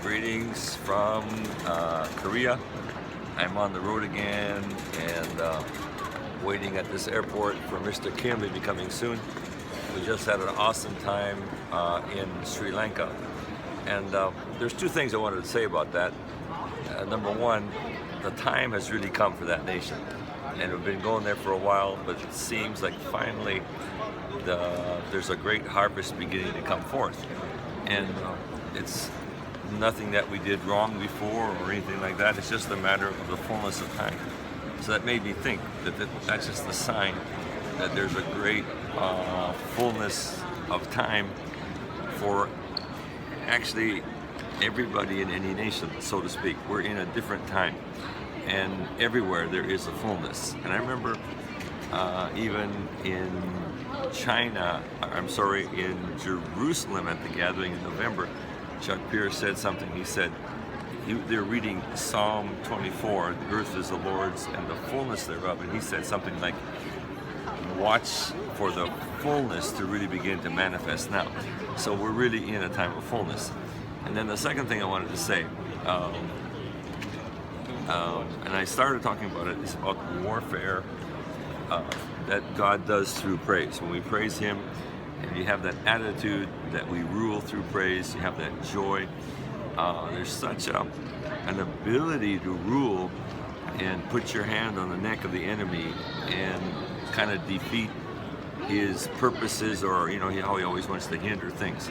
Greetings from Korea. I'm on the road again and waiting at this airport for Mr. Kim to be coming soon. We just had an awesome time in Sri Lanka. And there's two things I wanted to say about that. Number one, the time has really come for that nation. And we've been going there for a while, but it seems like finally there's a great harvest beginning to come forth. And it's nothing that we did wrong before or anything like that. It's just a matter of the fullness of time. So that made me think that that's just the sign that there's a great fullness of time for actually everybody in any nation, so to speak. We're in a different time, and everywhere there is a fullness. And I remember even in in Jerusalem at the gathering in November, Chuck Pierce said something. He said they're reading Psalm 24, the earth is the Lord's and the fullness thereof, and he said something like, watch for the fullness to really begin to manifest now. So we're really in a time of fullness. And then the second thing I wanted to say, and I started talking about it, is about warfare that God does through praise. When we praise Him, and you have that attitude that we rule through praise, you have that joy. There's such an ability to rule and put your hand on the neck of the enemy and kind of defeat his purposes, or how he always wants to hinder things.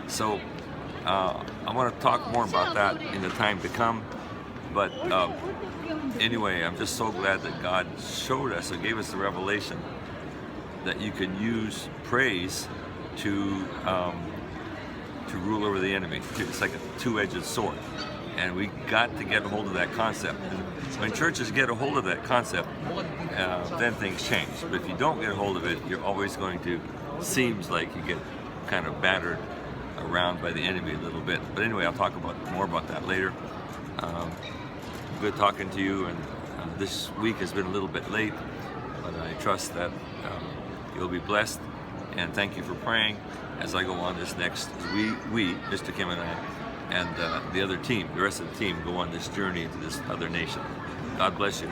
So I want to talk more about that in the time to come. But anyway, I'm just so glad that God showed us and gave us the revelation that you can use praise to rule over the enemy. It's like a two-edged sword, and we got to get a hold of that concept. And when churches get a hold of that concept, then things change. But if you don't get a hold of it, you're always going to, seems like you get kind of battered around by the enemy a little bit. But anyway, I'll talk more about that later. Good talking to you, and this week has been a little bit late, but I trust that you'll be blessed, and thank you for praying as I go on this next, we, Mr. Kim and I, and the other team, the rest of the team, go on this journey into this other nation. God bless you.